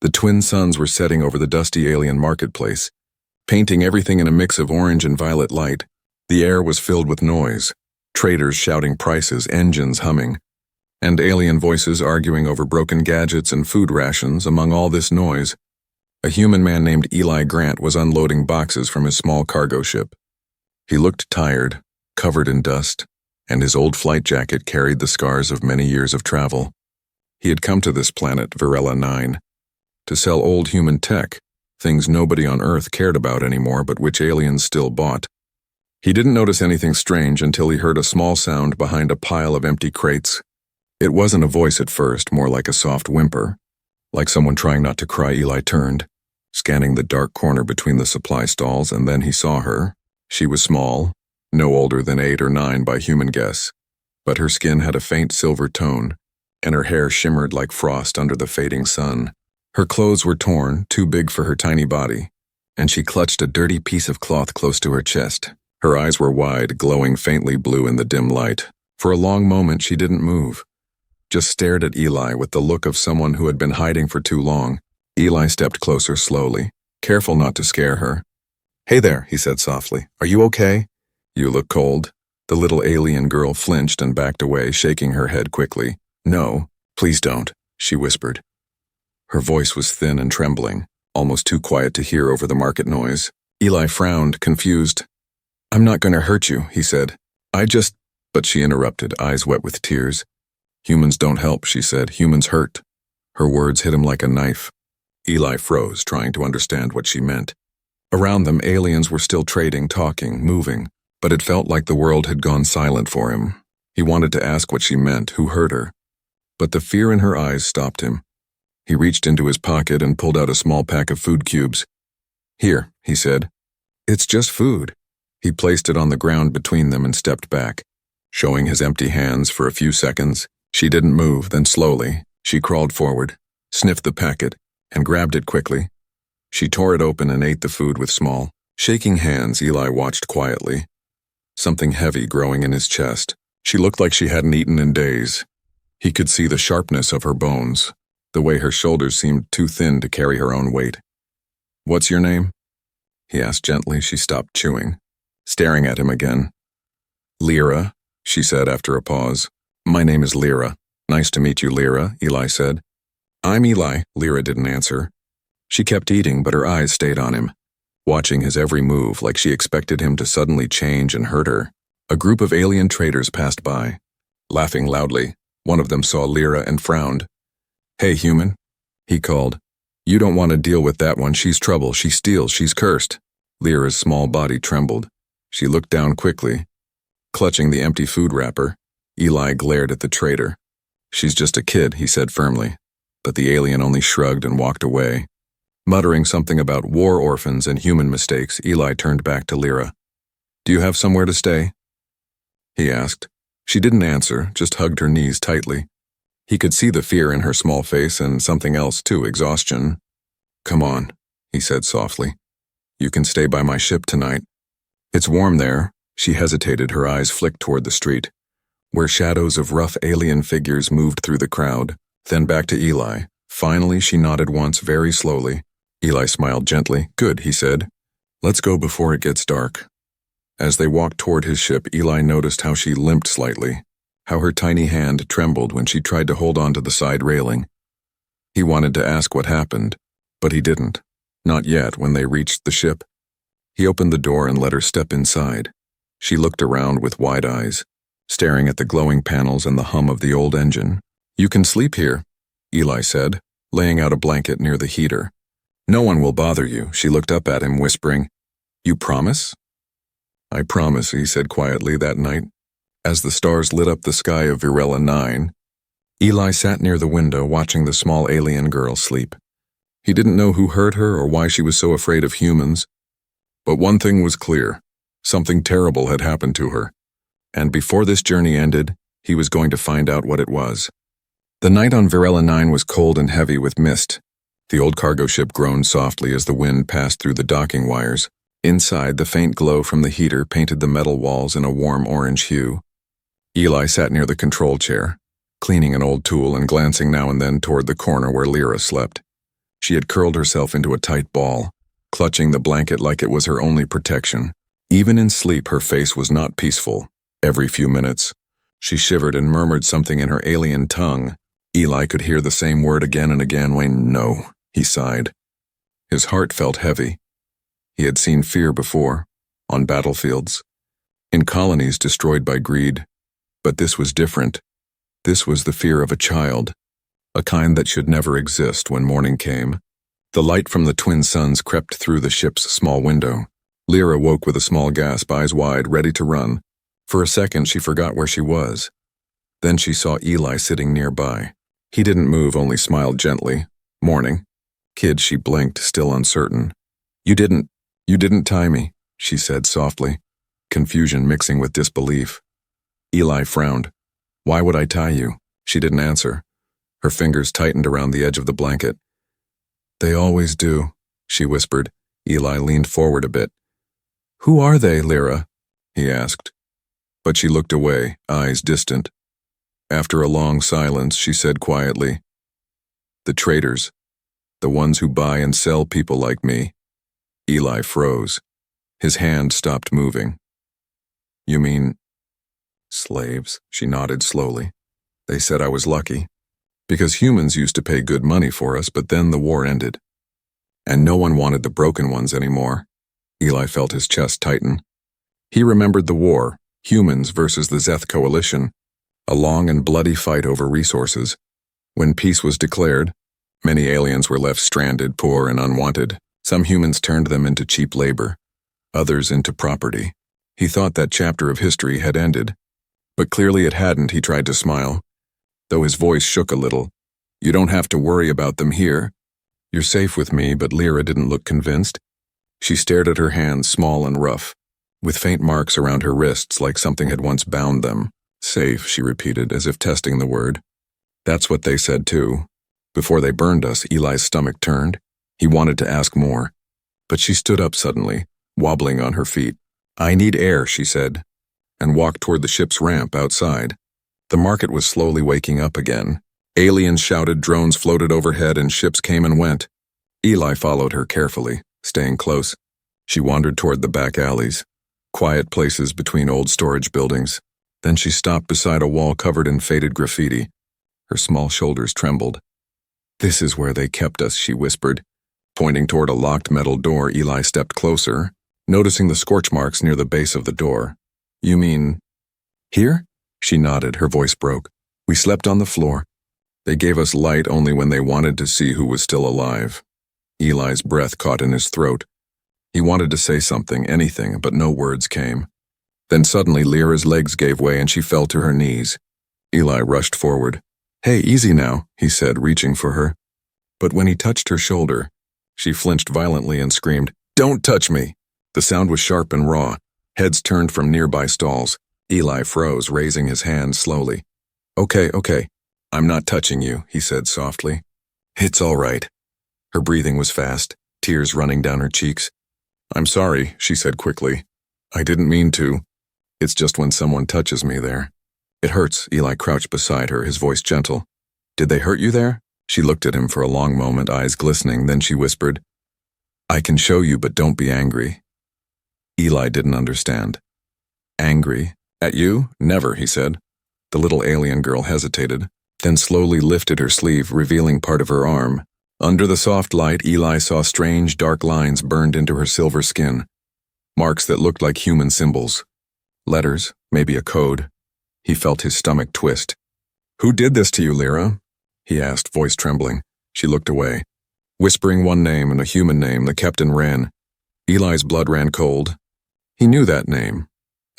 The twin suns were setting over the dusty alien marketplace, painting everything in a mix of orange and violet light. The air was filled with noise, traders shouting prices, engines humming, and alien voices arguing over broken gadgets and food rations. Among all this noise, a human man named Eli Grant was unloading boxes from his small cargo ship. He looked tired, covered in dust, and his old flight jacket carried the scars of many years of travel. He had come to this planet, Varela 9, to sell old human tech, things nobody on Earth cared about anymore but which aliens still bought. He didn't notice anything strange until he heard a small sound behind a pile of empty crates. It wasn't a voice at first, more like a soft whimper. Like someone trying not to cry. Eli turned, scanning the dark corner between the supply stalls, and then he saw her. She was small, no older than 8 or 9 by human guess, but her skin had a faint silver tone, and her hair shimmered like frost under the fading sun. Her clothes were torn, too big for her tiny body, and she clutched a dirty piece of cloth close to her chest. Her eyes were wide, glowing faintly blue in the dim light. For a long moment she didn't move, just stared at Eli with the look of someone who had been hiding for too long. Eli stepped closer slowly, careful not to scare her. "Hey there," he said softly. "Are you okay?" "You look cold." The little alien girl flinched and backed away, shaking her head quickly. "No, please don't," she whispered. Her voice was thin and trembling, almost too quiet to hear over the market noise. Eli frowned, confused. "I'm not going to hurt you," he said. But she interrupted, eyes wet with tears. "Humans don't help," she said. "Humans hurt." Her words hit him like a knife. Eli froze, trying to understand what she meant. Around them, aliens were still trading, talking, moving, but it felt like the world had gone silent for him. He wanted to ask what she meant, who hurt her, but the fear in her eyes stopped him. He reached into his pocket and pulled out a small pack of food cubes. "Here," he said. "It's just food." He placed it on the ground between them and stepped back, showing his empty hands for a few seconds. She didn't move, then slowly, she crawled forward, sniffed the packet, and grabbed it quickly. She tore it open and ate the food with small, shaking hands. Eli watched quietly, something heavy growing in his chest. She looked like she hadn't eaten in days. He could see the sharpness of her bones, the way her shoulders seemed too thin to carry her own weight. "What's your name?" he asked gently. She stopped chewing, staring at him again. "Lyra," she said after a pause. "My name is Lyra." "Nice to meet you, Lyra," Eli said. "I'm Eli." Lyra didn't answer. She kept eating, but her eyes stayed on him, watching his every move like she expected him to suddenly change and hurt her. A group of alien traders passed by, laughing loudly. One of them saw Lyra and frowned. "Hey, human," he called. "You don't want to deal with that one. She's trouble. She steals. She's cursed." Lyra's small body trembled. She looked down quickly, clutching the empty food wrapper. Eli glared at the trader. "She's just a kid," he said firmly, but the alien only shrugged and walked away. Muttering something about war orphans and human mistakes, Eli turned back to Lyra. "Do you have somewhere to stay?" he asked. She didn't answer, just hugged her knees tightly. He could see the fear in her small face and something else too, exhaustion. "Come on," he said softly. "You can stay by my ship tonight. It's warm there." She hesitated, her eyes flicked toward the street, where shadows of rough alien figures moved through the crowd, then back to Eli. Finally, she nodded once, very slowly. Eli smiled gently. "Good," he said. "Let's go before it gets dark." As they walked toward his ship, Eli noticed how she limped slightly, how her tiny hand trembled when she tried to hold on to the side railing. He wanted to ask what happened, but he didn't. Not yet. When they reached the ship, he opened the door and let her step inside. She looked around with wide eyes, staring at the glowing panels and the hum of the old engine. "You can sleep here," Eli said, laying out a blanket near the heater. "No one will bother you." She looked up at him, whispering, "You promise?" "I promise," he said quietly. That night, as the stars lit up the sky of Varela 9, Eli sat near the window watching the small alien girl sleep. He didn't know who hurt her or why she was so afraid of humans, but one thing was clear. Something terrible had happened to her, and before this journey ended, he was going to find out what it was. The night on Varela 9 was cold and heavy with mist. The old cargo ship groaned softly as the wind passed through the docking wires. Inside, the faint glow from the heater painted the metal walls in a warm orange hue. Eli sat near the control chair, cleaning an old tool and glancing now and then toward the corner where Lyra slept. She had curled herself into a tight ball, clutching the blanket like it was her only protection. Even in sleep, her face was not peaceful. Every few minutes, she shivered and murmured something in her alien tongue. Eli could hear the same word again and again. Wayne, no, he sighed. His heart felt heavy. He had seen fear before, on battlefields, in colonies destroyed by greed. But this was different. This was the fear of a child, a kind that should never exist. When morning came, the light from the twin suns crept through the ship's small window. Lyra woke with a small gasp, eyes wide, ready to run. For a second, she forgot where she was. Then she saw Eli sitting nearby. He didn't move, only smiled gently. Morning. Kid, she blinked, still uncertain. You didn't tie me, she said softly, confusion mixing with disbelief. Eli frowned. Why would I tie you? She didn't answer. Her fingers tightened around the edge of the blanket. They always do, she whispered. Eli leaned forward a bit. Who are they, Lyra? He asked. But she looked away, eyes distant. After a long silence, she said quietly, the traitors, the ones who buy and sell people like me. Eli froze. His hand stopped moving. You mean slaves? She nodded slowly. They said I was lucky, because humans used to pay good money for us, but then the war ended. And no one wanted the broken ones anymore. Eli felt his chest tighten. He remembered the war, humans versus the Zeth coalition, a long and bloody fight over resources. When peace was declared, many aliens were left stranded, poor and unwanted. Some humans turned them into cheap labor, others into property. He thought that chapter of history had ended, but clearly it hadn't. He tried to smile, though his voice shook a little. You don't have to worry about them here. You're safe with me. But Lyra didn't look convinced. She stared at her hands, small and rough, with faint marks around her wrists like something had once bound them. Safe, she repeated, as if testing the word. That's what they said too. Before they burned us, Eli's stomach turned. He wanted to ask more, but she stood up suddenly, wobbling on her feet. I need air, she said, and walked toward the ship's ramp outside. The market was slowly waking up again. Aliens shouted, drones floated overhead, and ships came and went. Eli followed her carefully, staying close. She wandered toward the back alleys, quiet places between old storage buildings. Then she stopped beside a wall covered in faded graffiti. Her small shoulders trembled. This is where they kept us, she whispered. Pointing toward a locked metal door, Eli stepped closer, noticing the scorch marks near the base of the door. You mean here? She nodded, her voice broke. We slept on the floor. They gave us light only when they wanted to see who was still alive. Eli's breath caught in his throat. He wanted to say something, anything, but no words came. Then suddenly Lyra's legs gave way and she fell to her knees. Eli rushed forward. Hey, easy now, he said, reaching for her. But when he touched her shoulder, she flinched violently and screamed, Don't touch me! The sound was sharp and raw. Heads turned from nearby stalls. Eli froze, raising his hand slowly. Okay. I'm not touching you, he said softly. It's all right. Her breathing was fast, tears running down her cheeks. I'm sorry, she said quickly. I didn't mean to. It's just when someone touches me there. It hurts. Eli crouched beside her, his voice gentle. Did they hurt you there? She looked at him for a long moment, eyes glistening, then she whispered, I can show you, but don't be angry. Eli didn't understand. Angry? At you? Never, he said. The little alien girl hesitated, then slowly lifted her sleeve, revealing part of her arm. Under the soft light, Eli saw strange, dark lines burned into her silver skin, marks that looked like human symbols. Letters, maybe a code. He felt his stomach twist. Who did this to you, Lyra? He asked, voice trembling. She looked away. Whispering one name and a human name, the captain ran. Eli's blood ran cold. He knew that name.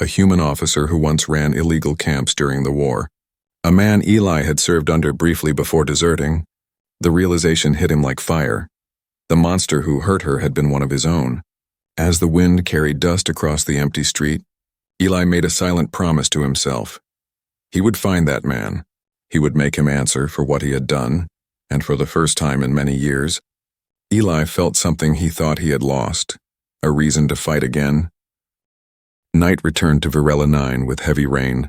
A human officer who once ran illegal camps during the war. A man Eli had served under briefly before deserting. The realization hit him like fire. The monster who hurt her had been one of his own. As the wind carried dust across the empty street, Eli made a silent promise to himself. He would find that man. He would make him answer for what he had done, and for the first time in many years, Eli felt something he thought he had lost, a reason to fight again. Night returned to Varela 9 with heavy rain.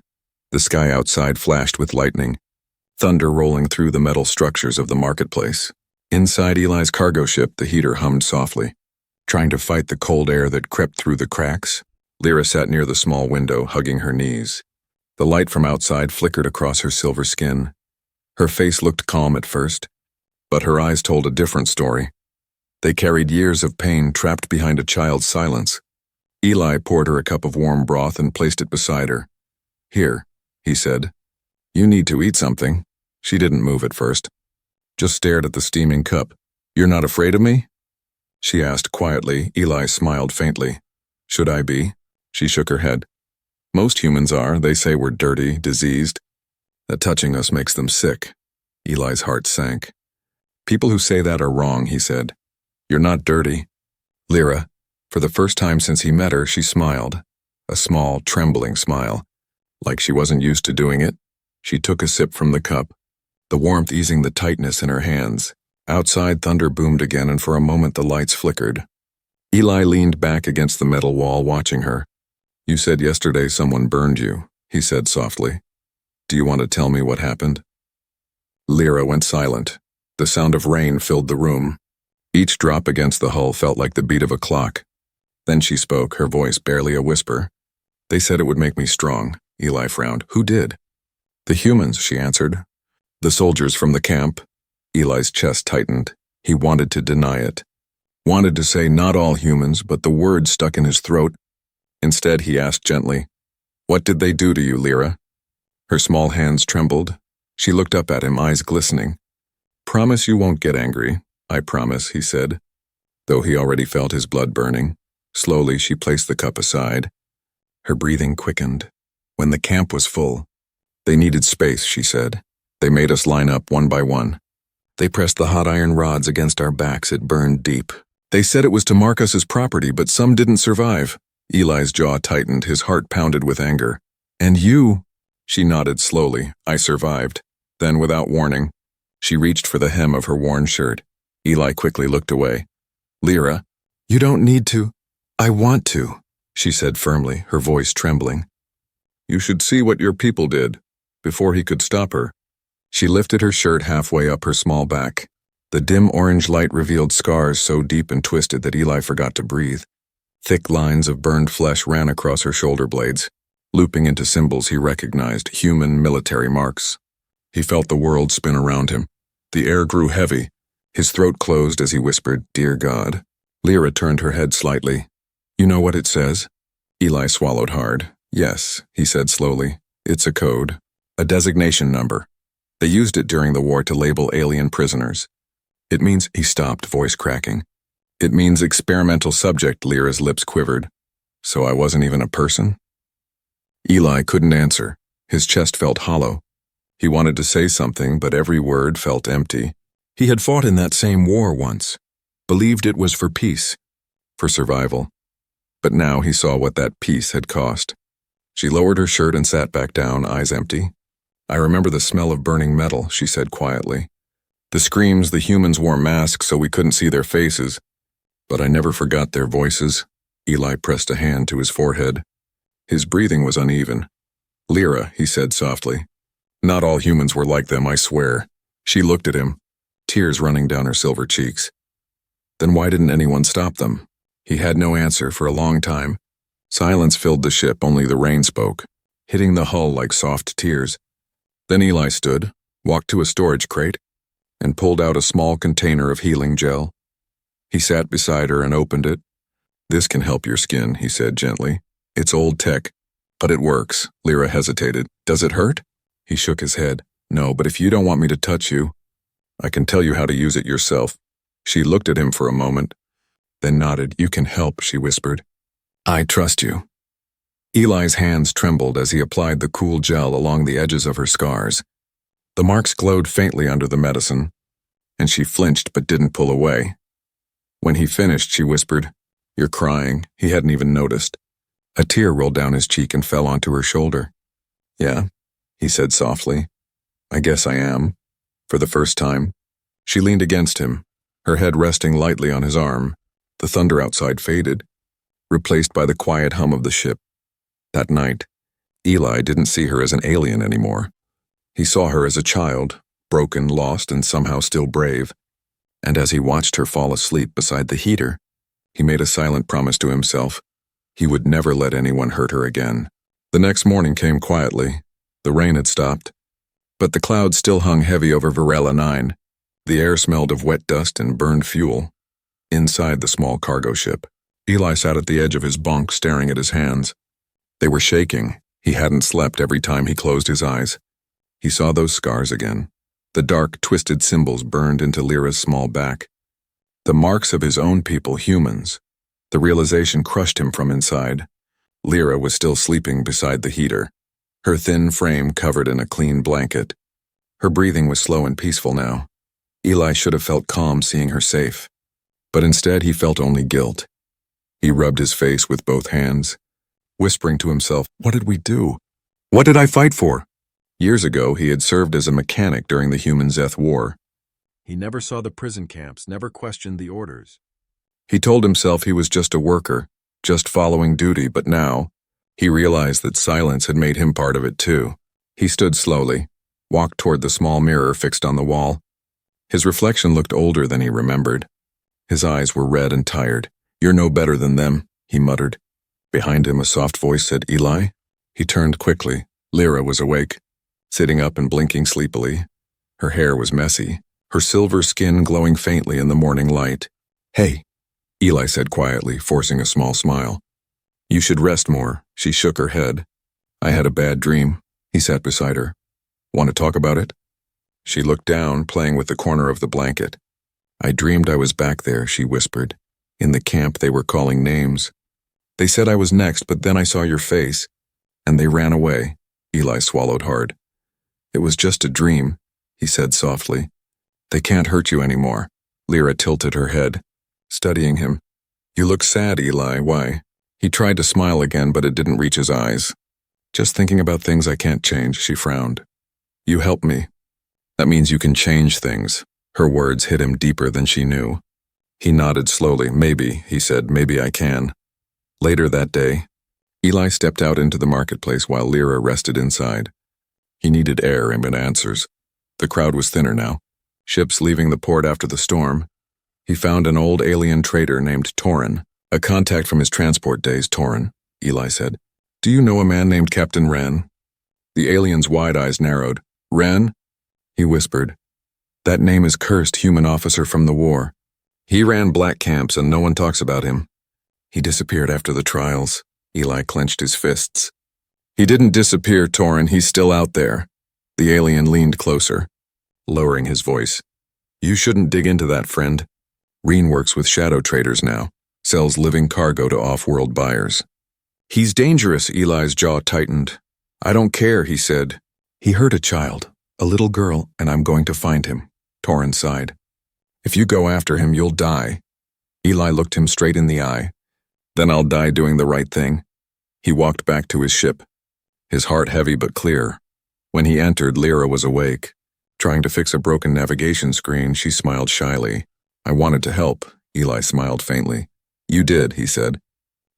The sky outside flashed with lightning, thunder rolling through the metal structures of the marketplace. Inside Eli's cargo ship, the heater hummed softly, trying to fight the cold air that crept through the cracks. Lyra sat near the small window, hugging her knees. The light from outside flickered across her silver skin. Her face looked calm at first, but her eyes told a different story. They carried years of pain trapped behind a child's silence. Eli poured her a cup of warm broth and placed it beside her. "Here," he said. "You need to eat something." She didn't move at first, just stared at the steaming cup. "You're not afraid of me?" she asked quietly. Eli smiled faintly. "Should I be?" She shook her head. "Most humans are. They say we're dirty, diseased, that touching us makes them sick." Eli's heart sank. "People who say that are wrong," he said. "You're not dirty." Lyra, for the first time since he met her, she smiled, a small, trembling smile, like she wasn't used to doing it. She took a sip from the cup, the warmth easing the tightness in her hands. Outside, thunder boomed again, and for a moment the lights flickered. Eli leaned back against the metal wall, watching her. "You said yesterday someone burned you," he said softly. "Do you want to tell me what happened?" Lyra went silent. The sound of rain filled the room. Each drop against the hull felt like the beat of a clock. Then she spoke, her voice barely a whisper. "They said it would make me strong." Eli frowned. "Who did?" "The humans," she answered. "The soldiers from the camp." Eli's chest tightened. He wanted to deny it. Wanted to say not all humans, but the word stuck in his throat. Instead, he asked gently, "What did they do to you, Lyra?" Her small hands trembled. She looked up at him, eyes glistening. "Promise you won't get angry." "I promise," he said, though he already felt his blood burning. Slowly, she placed the cup aside. Her breathing quickened. When the camp was full, "They needed space," she said. "They made us line up one by one. They pressed the hot iron rods against our backs. It burned deep. They said it was to mark us as property, but some didn't survive." Eli's jaw tightened, his heart pounded with anger. "And you?" She nodded slowly. "I survived." Then, without warning, she reached for the hem of her worn shirt. Eli quickly looked away. "Lyra, you don't need to." "I want to," she said firmly, her voice trembling. "You should see what your people did," before he could stop her. She lifted her shirt halfway up her small back. The dim orange light revealed scars so deep and twisted that Eli forgot to breathe. Thick lines of burned flesh ran across her shoulder blades, looping into symbols he recognized, human military marks. He felt the world spin around him. The air grew heavy. His throat closed as he whispered, "Dear God." Lyra turned her head slightly. "You know what it says?" Eli swallowed hard. "Yes," he said slowly. "It's a code. A designation number. They used it during the war to label alien prisoners. It means—" He stopped, voice cracking. "It means experimental subject." Lyra's lips quivered. "So I wasn't even a person?" Eli couldn't answer. His chest felt hollow. He wanted to say something, but every word felt empty. He had fought in that same war once, believed it was for peace, for survival. But now he saw what that peace had cost. She lowered her shirt and sat back down, eyes empty. "I remember the smell of burning metal," she said quietly. "The screams, the humans wore masks so we couldn't see their faces. But I never forgot their voices." Eli pressed a hand to his forehead. His breathing was uneven. "Lyra," he said softly. "Not all humans were like them, I swear." She looked at him, tears running down her silver cheeks. "Then why didn't anyone stop them?" He had no answer for a long time. Silence filled the ship, only the rain spoke, hitting the hull like soft tears. Then Eli stood, walked to a storage crate, and pulled out a small container of healing gel. He sat beside her and opened it. "This can help your skin," he said gently. "It's old tech, but it works." Lyra hesitated. "Does it hurt?" He shook his head. "No, but if you don't want me to touch you, I can tell you how to use it yourself." She looked at him for a moment, then nodded. "You can help," she whispered. "I trust you." Eli's hands trembled as he applied the cool gel along the edges of her scars. The marks glowed faintly under the medicine, and she flinched but didn't pull away. When he finished, she whispered, "You're crying." He hadn't even noticed. A tear rolled down his cheek and fell onto her shoulder. "Yeah," he said softly. "I guess I am." For the first time, she leaned against him, her head resting lightly on his arm. The thunder outside faded, replaced by the quiet hum of the ship. That night, Eli didn't see her as an alien anymore. He saw her as a child, broken, lost, and somehow still brave. And as he watched her fall asleep beside the heater, he made a silent promise to himself. He would never let anyone hurt her again. The next morning came quietly. The rain had stopped, but the clouds still hung heavy over Varela 9. The air smelled of wet dust and burned fuel. Inside the small cargo ship, Eli sat at the edge of his bunk staring at his hands. They were shaking. He hadn't slept every time he closed his eyes. He saw those scars again. The dark, twisted symbols burned into Lyra's small back. The marks of his own people, humans. The realization crushed him from inside. Lyra was still sleeping beside the heater, her thin frame covered in a clean blanket. Her breathing was slow and peaceful now. Eli should have felt calm seeing her safe, but instead he felt only guilt. He rubbed his face with both hands, whispering to himself, "What did we do? What did I fight for?" Years ago, he had served as a mechanic during the Human-Zeth War. He never saw the prison camps, never questioned the orders. He told himself he was just a worker, just following duty, but now, he realized that silence had made him part of it too. He stood slowly, walked toward the small mirror fixed on the wall. His reflection looked older than he remembered. His eyes were red and tired. "You're no better than them," he muttered. Behind him, a soft voice said, "Eli?" He turned quickly. Lyra was awake, sitting up and blinking sleepily. Her hair was messy, her silver skin glowing faintly in the morning light. "Hey," Eli said quietly, forcing a small smile. "You should rest more." She shook her head. "I had a bad dream." He sat beside her. "Want to talk about it?" She looked down, playing with the corner of the blanket. "I dreamed I was back there," she whispered. "In the camp they were calling names. They said I was next, but then I saw your face, and they ran away." Eli swallowed hard. "It was just a dream," he said softly. "They can't hurt you anymore." Lyra tilted her head, studying him. "You look sad, Eli. Why?" He tried to smile again, but it didn't reach his eyes. "Just thinking about things I can't change," she frowned. "You help me. That means you can change things." Her words hit him deeper than she knew. He nodded slowly. "Maybe," he said, "maybe I can." Later that day, Eli stepped out into the marketplace while Lyra rested inside. He needed air and answers. The crowd was thinner now, ships leaving the port after the storm. He found an old alien trader named Torin, a contact from his transport days. "Torin," Eli said, "do you know a man named Captain Wren?" The alien's wide eyes narrowed. "Wren?" he whispered. "That name is cursed, human officer from the war. He ran black camps and no one talks about him. He disappeared after the trials." Eli clenched his fists. "He didn't disappear, Torin. He's still out there." The alien leaned closer, lowering his voice. "You shouldn't dig into that, friend. Reen works with shadow traders now, sells living cargo to off-world buyers." "He's dangerous," Eli's jaw tightened. "I don't care," he said. "He hurt a child, a little girl, and I'm going to find him." Torin sighed. "If you go after him, you'll die." Eli looked him straight in the eye. "Then I'll die doing the right thing." He walked back to his ship, his heart heavy but clear. When he entered, Lyra was awake. Trying to fix a broken navigation screen, she smiled shyly. "I wanted to help," Eli smiled faintly. "You did," he said.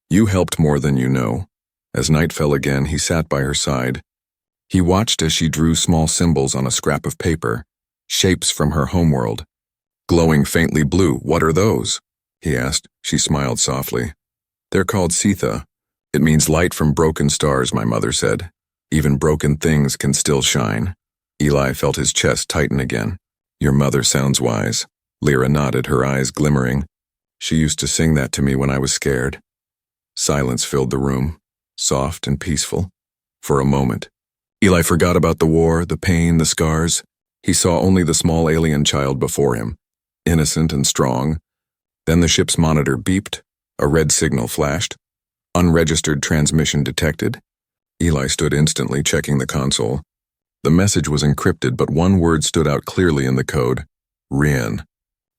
"You helped more than you know." As night fell again, he sat by her side. He watched as she drew small symbols on a scrap of paper, shapes from her homeworld. "Glowing faintly blue, what are those?" he asked. She smiled softly. "They're called Sitha. It means light from broken stars," my mother said. "Even broken things can still shine." Eli felt his chest tighten again. "Your mother sounds wise." Lyra nodded, her eyes glimmering. "She used to sing that to me when I was scared." Silence filled the room, soft and peaceful. For a moment, Eli forgot about the war, the pain, the scars. He saw only the small alien child before him, innocent and strong. Then the ship's monitor beeped. A red signal flashed. Unregistered transmission detected. Eli stood instantly, checking the console. The message was encrypted, but one word stood out clearly in the code. Rien.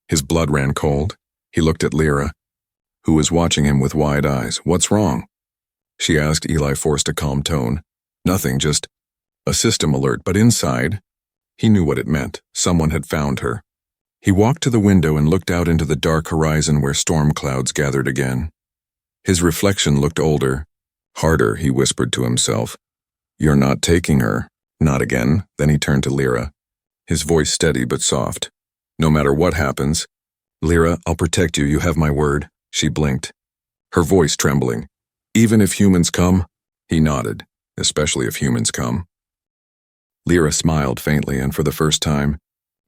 His blood ran cold. He looked at Lyra, who was watching him with wide eyes. "What's wrong?" she asked. Eli forced a calm tone. "Nothing, just a system alert." But inside, he knew what it meant. Someone had found her. He walked to the window and looked out into the dark horizon where storm clouds gathered again. His reflection looked older, harder, he whispered to himself. "You're not taking her." "Not again." Then he turned to Lyra, his voice steady but soft. "No matter what happens, Lyra, I'll protect you, you have my word. She blinked, her voice trembling. Even if humans come? He nodded, especially if humans come. Lyra smiled faintly, and for the first time,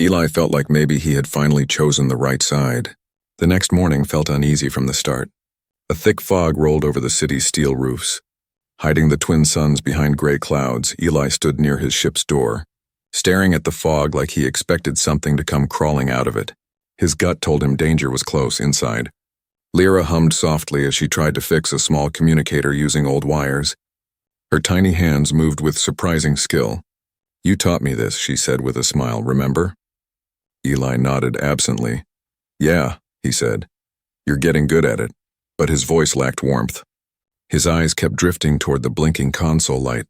Eli felt like maybe he had finally chosen the right side. The next morning felt uneasy from the start. A thick fog rolled over the city's steel roofs. Hiding the twin suns behind gray clouds, Eli stood near his ship's door, staring at the fog like he expected something to come crawling out of it. His gut told him danger was close inside. Lyra hummed softly as she tried to fix a small communicator using old wires. Her tiny hands moved with surprising skill. You taught me this, she said with a smile, remember? Eli nodded absently. Yeah, he said. You're getting good at it. But his voice lacked warmth. His eyes kept drifting toward the blinking console light,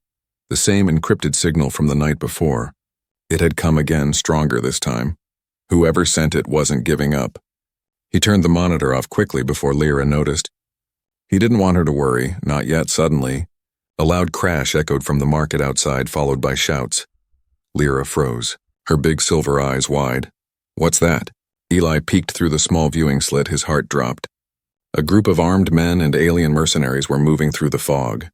the same encrypted signal from the night before. It had come again, stronger this time. Whoever sent it wasn't giving up. He turned the monitor off quickly before Lyra noticed. He didn't want her to worry, not yet. Suddenly, a loud crash echoed from the market outside, followed by shouts. Lyra froze, her big silver eyes wide. What's that? Eli peeked through the small viewing slit, his heart dropped. A group of armed men and alien mercenaries were moving through the fog.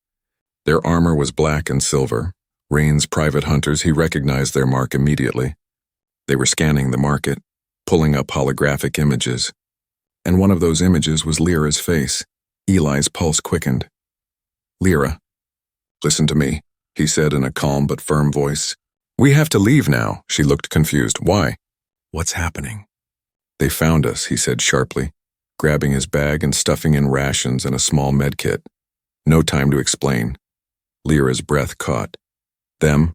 Their armor was black and silver. Rain's private hunters, he recognized their mark immediately. They were scanning the market, pulling up holographic images. And one of those images was Lyra's face. Eli's pulse quickened. Lyra, listen to me, he said in a calm but firm voice. We have to leave now. She looked confused. Why? What's happening? They found us, he said sharply, grabbing his bag and stuffing in rations and a small med kit. No time to explain. Lyra's breath caught. Them?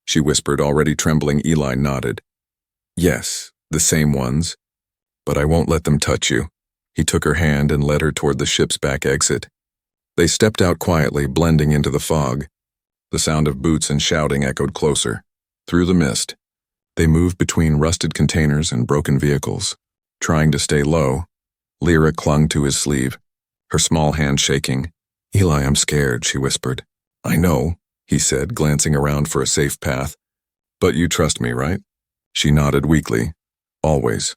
She whispered, already trembling. Eli nodded. Yes, the same ones. But I won't let them touch you. He took her hand and led her toward the ship's back exit. They stepped out quietly, blending into the fog. The sound of boots and shouting echoed closer. Through the mist, they moved between rusted containers and broken vehicles. Trying to stay low, Lyra clung to his sleeve, her small hand shaking. Eli, I'm scared, she whispered. I know, he said, glancing around for a safe path. But you trust me, right? She nodded weakly. Always.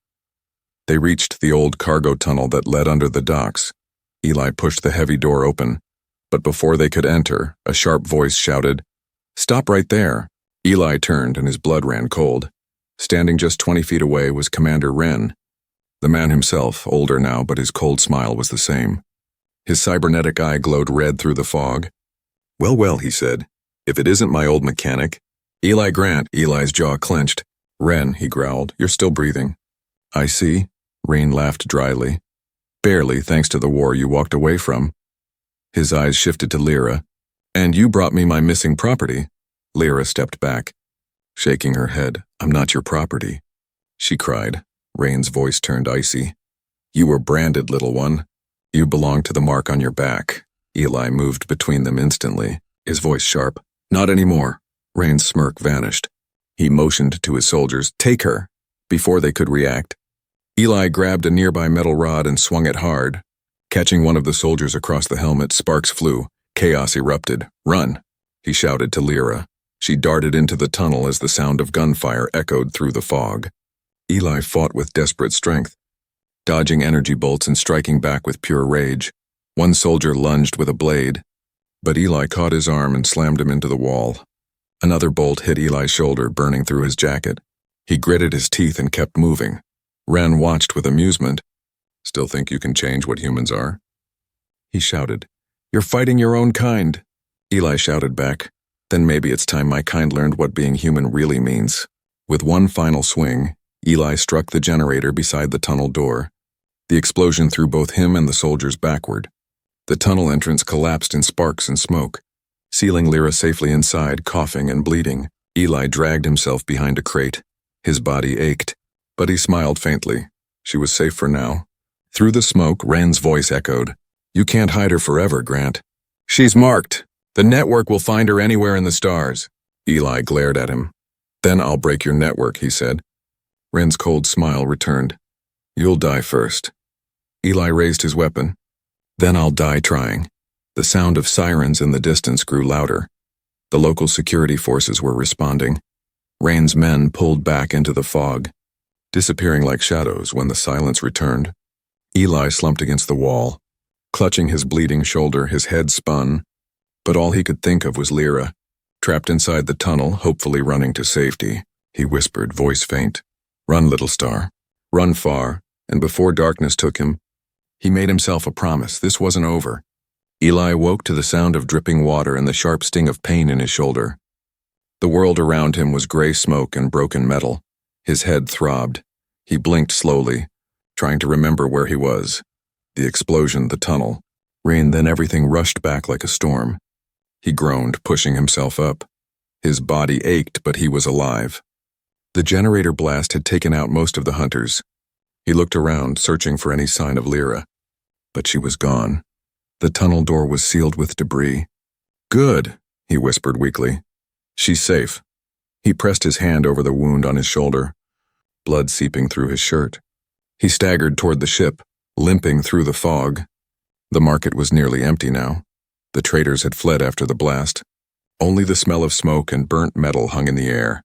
They reached the old cargo tunnel that led under the docks. Eli pushed the heavy door open, but before they could enter, a sharp voice shouted, Stop right there. Eli turned and his blood ran cold. Standing just 20 feet away was Commander Wren. The man himself, older now, but his cold smile was the same. His cybernetic eye glowed red through the fog. Well, he said, if it isn't my old mechanic. Eli Grant, Eli's jaw clenched. Wren, he growled, you're still breathing. I see. Rain laughed dryly. Barely, thanks to the war you walked away from. His eyes shifted to Lyra. And you brought me my missing property. Lyra stepped back, shaking her head. I'm not your property, she cried. Rain's voice turned icy. You were branded, little one. You belong to the mark on your back. Eli moved between them instantly, his voice sharp. Not anymore. Rain's smirk vanished. He motioned to his soldiers, take her, before they could react. Eli grabbed a nearby metal rod and swung it hard. Catching one of the soldiers across the helmet, sparks flew. Chaos erupted. Run, he shouted to Lyra. She darted into the tunnel as the sound of gunfire echoed through the fog. Eli fought with desperate strength, dodging energy bolts and striking back with pure rage. One soldier lunged with a blade, but Eli caught his arm and slammed him into the wall. Another bolt hit Eli's shoulder, burning through his jacket. He gritted his teeth and kept moving. Wren watched with amusement. Still think you can change what humans are? He shouted. You're fighting your own kind. Eli shouted back. Then maybe it's time my kind learned what being human really means. With one final swing, Eli struck the generator beside the tunnel door. The explosion threw both him and the soldiers backward. The tunnel entrance collapsed in sparks and smoke, sealing Lyra safely inside, coughing and bleeding. Eli dragged himself behind a crate. His body ached, but he smiled faintly. She was safe for now. Through the smoke, Wren's voice echoed. You can't hide her forever, Grant. She's marked. The network will find her anywhere in the stars. Eli glared at him. Then I'll break your network, he said. Wren's cold smile returned. You'll die first. Eli raised his weapon. Then I'll die trying. The sound of sirens in the distance grew louder. The local security forces were responding. Rain's men pulled back into the fog. disappearing like shadows when the silence returned. Eli slumped against the wall, clutching his bleeding shoulder, his head spun, but all he could think of was Lyra, trapped inside the tunnel, hopefully running to safety. He whispered, voice faint, "Run, little star. Run far," and before darkness took him, he made himself a promise. This wasn't over. Eli woke to the sound of dripping water and the sharp sting of pain in his shoulder. The world around him was gray smoke and broken metal. His head throbbed. He blinked slowly, trying to remember where he was. The explosion, the tunnel, rain, then everything rushed back like a storm. He groaned, pushing himself up. His body ached, but he was alive. The generator blast had taken out most of the hunters. He looked around, searching for any sign of Lyra, but she was gone. The tunnel door was sealed with debris. "Good," he whispered weakly. "She's safe." He pressed his hand over the wound on his shoulder, blood seeping through his shirt. He staggered toward the ship, limping through the fog. The market was nearly empty now. The traders had fled after the blast. Only the smell of smoke and burnt metal hung in the air.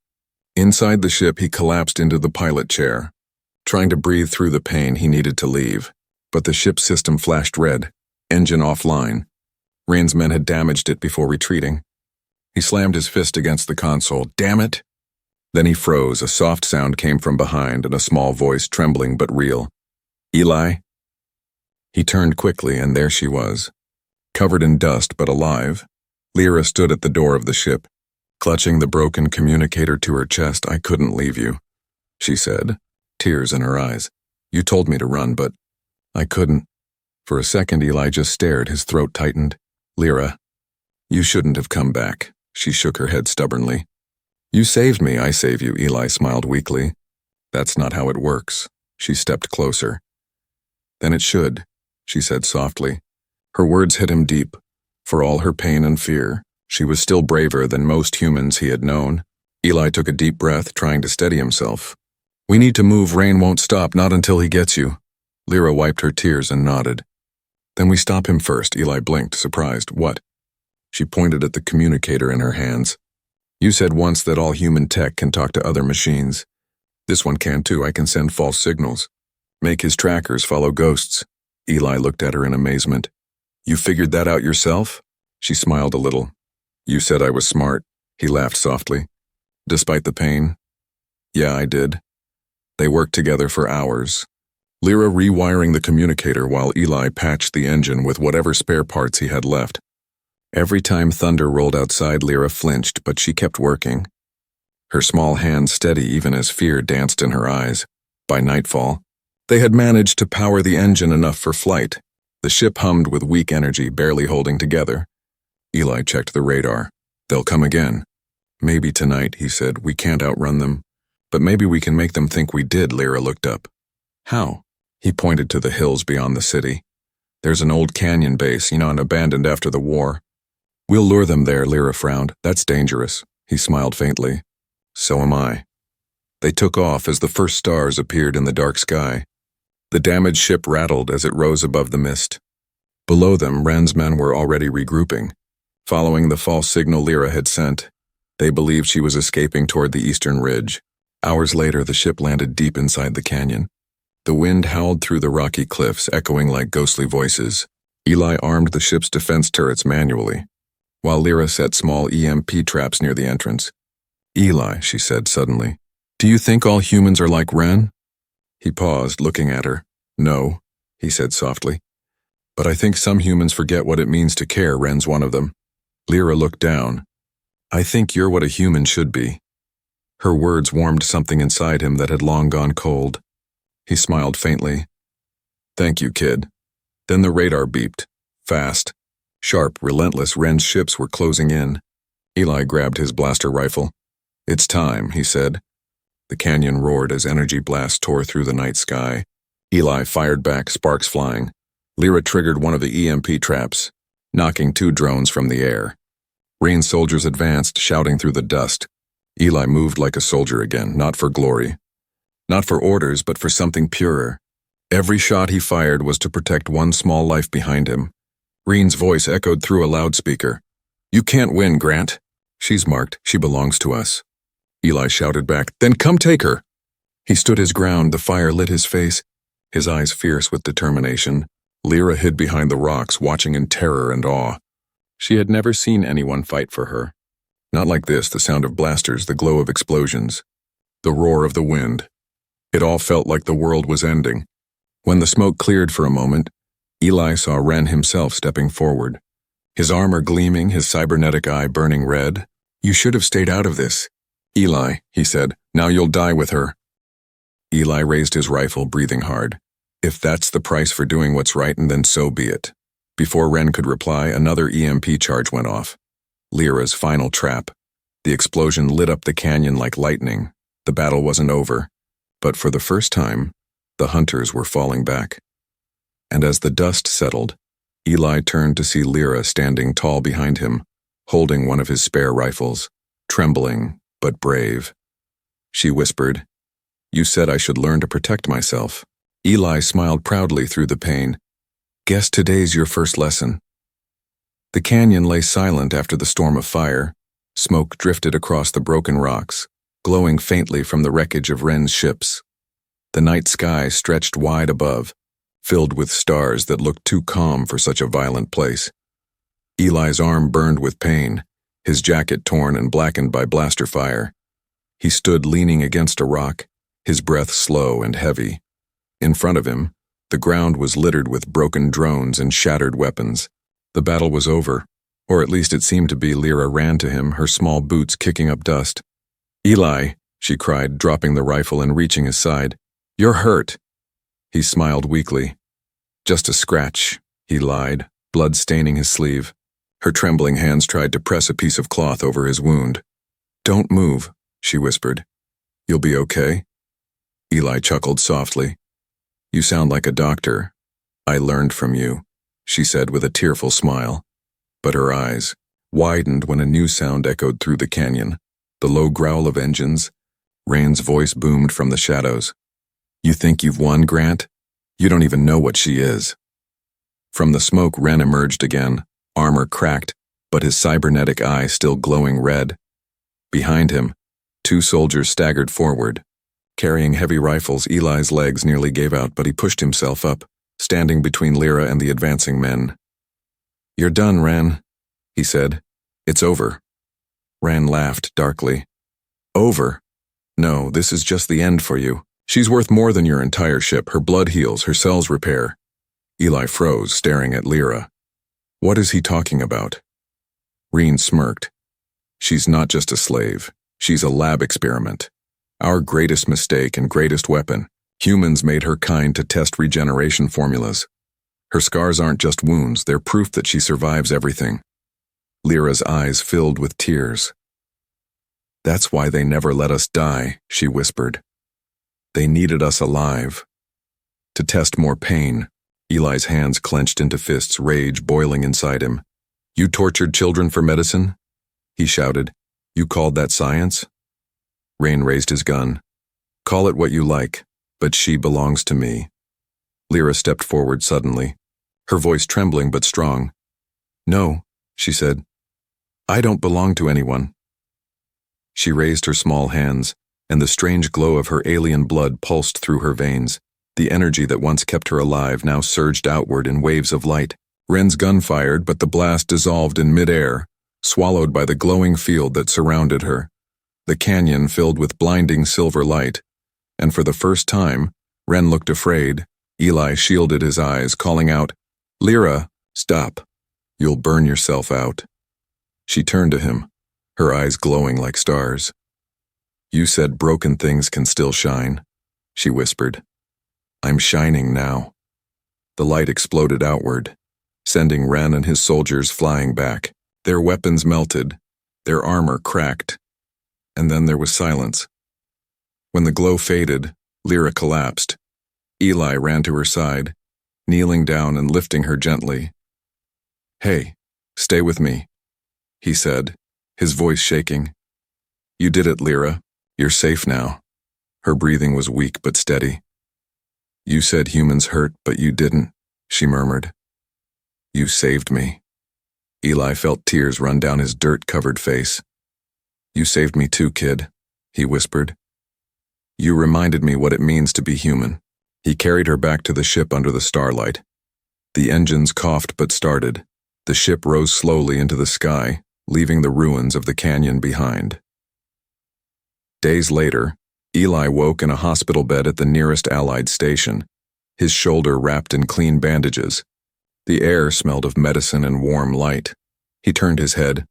Inside the ship, he collapsed into the pilot chair. Trying to breathe through the pain, he needed to leave. But the ship's system flashed red. Engine offline. Rain's men had damaged it before retreating. He slammed his fist against the console. "Damn it!" Then he froze. A soft sound came from behind, and a small voice, trembling but real. "Eli?" He turned quickly, and there she was. Covered in dust but alive, Lyra stood at the door of the ship, clutching the broken communicator to her chest. "I couldn't leave you," she said, tears in her eyes. "You told me to run, but I couldn't." For a second, Eli just stared, his throat tightened. "Lyra, you shouldn't have come back." She shook her head stubbornly. "You saved me, I save you," Eli smiled weakly. "That's not how it works." She stepped closer. "Then it should," she said softly. Her words hit him deep. For all her pain and fear, she was still braver than most humans he had known. Eli took a deep breath, trying to steady himself. "We need to move. Rain won't stop, not until he gets you." Lyra wiped her tears and nodded. "Then we stop him first." Eli blinked, surprised. "What?" She pointed at the communicator in her hands. "You said once that all human tech can talk to other machines. This one can too. I can send false signals. Make his trackers follow ghosts." Eli looked at her in amazement. "You figured that out yourself?" She smiled a little. "You said I was smart." He laughed softly. "Despite the pain?" "Yeah, I did." They worked together for hours, Lyra rewiring the communicator while Eli patched the engine with whatever spare parts he had left. Every time thunder rolled outside, Lyra flinched, but she kept working. Her small hands steady even as fear danced in her eyes. By nightfall, they had managed to power the engine enough for flight. The ship hummed with weak energy, barely holding together. Eli checked the radar. "They'll come again." "Maybe tonight," he said. "We can't outrun them. But maybe we can make them think we did." Lyra looked up. "How?" He pointed to the hills beyond the city. "There's an old canyon base, and abandoned after the war. We'll lure them there." Lyra frowned. "That's dangerous." He smiled faintly. "So am I." They took off as the first stars appeared in the dark sky. The damaged ship rattled as it rose above the mist. Below them, Wren's men were already regrouping. Following the false signal Lyra had sent, they believed she was escaping toward the eastern ridge. Hours later, the ship landed deep inside the canyon. The wind howled through the rocky cliffs, echoing like ghostly voices. Eli armed the ship's defense turrets manually, while Lyra set small EMP traps near the entrance. "Eli," she said suddenly, "do you think all humans are like Wren?" He paused, looking at her. "No," he said softly. "But I think some humans forget what it means to care. Wren's one of them." Lyra looked down. "I think you're what a human should be." Her words warmed something inside him that had long gone cold. He smiled faintly. "Thank you, kid." Then the radar beeped. Fast, sharp, relentless. Wren's ships were closing in. Eli grabbed his blaster rifle. "It's time," he said. The canyon roared as energy blasts tore through the night sky. Eli fired back, sparks flying. Lyra triggered one of the EMP traps, knocking 2 drones from the air. Rain soldiers advanced, shouting through the dust. Eli moved like a soldier again, not for glory. Not for orders, but for something purer. Every shot he fired was to protect one small life behind him. Reen's voice echoed through a loudspeaker. "You can't win, Grant. She's marked. She belongs to us." Eli shouted back, "Then come take her." He stood his ground, the fire lit his face, his eyes fierce with determination. Lyra hid behind the rocks, watching in terror and awe. She had never seen anyone fight for her. Not like this, the sound of blasters, the glow of explosions, the roar of the wind. It all felt like the world was ending. When the smoke cleared for a moment, Eli saw Ren himself stepping forward. His armor gleaming, his cybernetic eye burning red. "You should have stayed out of this." "Eli," he said, "now you'll die with her." Eli raised his rifle, breathing hard. If that's the price for doing what's right, and then so be it. Before Ren could reply, another EMP charge went off. Lyra's final trap. The explosion lit up the canyon like lightning. The battle wasn't over. But for the first time, the hunters were falling back. And as the dust settled, Eli turned to see Lyra standing tall behind him, holding one of his spare rifles, trembling but brave. She whispered, "You said I should learn to protect myself." Eli smiled proudly through the pain. "Guess today's your first lesson." The canyon lay silent after the storm of fire. Smoke drifted across the broken rocks, glowing faintly from the wreckage of Ren's ships. The night sky stretched wide above, filled with stars that looked too calm for such a violent place. Eli's arm burned with pain, his jacket torn and blackened by blaster fire. He stood leaning against a rock, his breath slow and heavy. In front of him, the ground was littered with broken drones and shattered weapons. The battle was over, or at least it seemed to be. Lyra ran to him, her small boots kicking up dust. "Eli," she cried, dropping the rifle and reaching his side. "You're hurt." He smiled weakly. "Just a scratch," he lied, blood staining his sleeve. Her trembling hands tried to press a piece of cloth over his wound. "Don't move," she whispered. "You'll be okay?" Eli chuckled softly. "You sound like a doctor. I learned from you," she said with a tearful smile. But her eyes widened when a new sound echoed through the canyon, the low growl of engines. Rain's voice boomed from the shadows. "You think you've won, Grant? You don't even know what she is." From the smoke, Ren emerged again, armor cracked, but his cybernetic eye still glowing red. Behind him, two soldiers staggered forward. Carrying heavy rifles, Eli's legs nearly gave out, but he pushed himself up, standing between Lyra and the advancing men. "You're done, Ren," he said. "It's over." Ren laughed darkly. "Over? No, this is just the end for you. She's worth more than your entire ship. Her blood heals, her cells repair." Eli froze, staring at Lyra. What is he talking about? Reen smirked. "She's not just a slave. She's a lab experiment. Our greatest mistake and greatest weapon. Humans made her kind to test regeneration formulas. Her scars aren't just wounds, they're proof that she survives everything." Lyra's eyes filled with tears. "That's why they never let us die," she whispered. "They needed us alive. To test more pain." Eli's hands clenched into fists, rage boiling inside him. "You tortured children for medicine?" he shouted. "You called that science?" Rain raised his gun. "Call it what you like, but she belongs to me." Lyra stepped forward suddenly, her voice trembling but strong. "No," she said. "I don't belong to anyone." She raised her small hands, and the strange glow of her alien blood pulsed through her veins. The energy that once kept her alive now surged outward in waves of light. Ren's gun fired, but the blast dissolved in midair, swallowed by the glowing field that surrounded her. The canyon filled with blinding silver light, and for the first time, Ren looked afraid. Eli shielded his eyes, calling out, "Lyra, stop. You'll burn yourself out." She turned to him, her eyes glowing like stars. "You said broken things can still shine," she whispered. "I'm shining now." The light exploded outward, sending Ren and his soldiers flying back. Their weapons melted, their armor cracked, and then there was silence. When the glow faded, Lyra collapsed. Eli ran to her side, kneeling down and lifting her gently. "Hey, stay with me," he said, his voice shaking. "You did it, Lyra. You're safe now." Her breathing was weak but steady. "You said humans hurt, but you didn't," she murmured. "You saved me." Eli felt tears run down his dirt-covered face. "You saved me too, kid," he whispered. You reminded me what it means to be human. He carried her back to the ship under the starlight. The engines coughed but started. The ship rose slowly into the sky, leaving the ruins of the canyon behind. Days later, Eli woke in a hospital bed at the nearest Allied station, his shoulder wrapped in clean bandages. The air smelled of medicine and warm light. He turned his head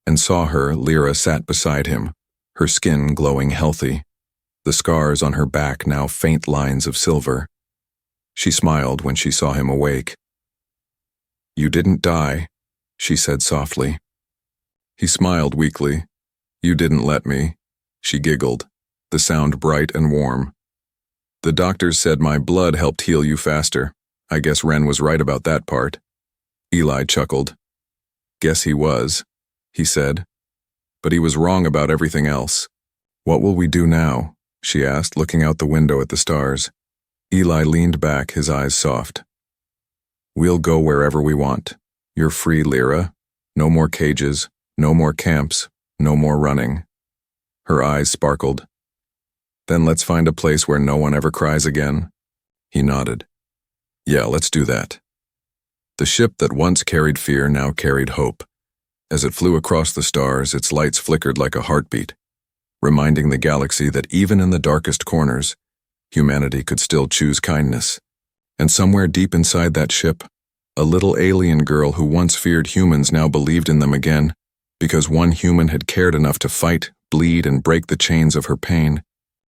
and saw her. Lyra sat beside him, her skin glowing healthy, the scars on her back now faint lines of silver. She smiled when she saw him awake. "You didn't die," she said softly. He smiled weakly. "You didn't let me." She giggled, the sound bright and warm. "The doctors said my blood helped heal you faster. I guess Ren was right about that part." Eli chuckled. "Guess he was," he said. "But he was wrong about everything else." "What will we do now?" she asked, looking out the window at the stars. Eli leaned back, his eyes soft. "We'll go wherever we want. You're free, Lyra. No more cages, no more camps, no more running." Her eyes sparkled. "Then let's find a place where no one ever cries again." He nodded. "Yeah, let's do that." The ship that once carried fear now carried hope. As it flew across the stars, its lights flickered like a heartbeat, reminding the galaxy that even in the darkest corners, humanity could still choose kindness. And somewhere deep inside that ship, a little alien girl who once feared humans now believed in them again, because one human had cared enough to fight, bleed, and break the chains of her pain.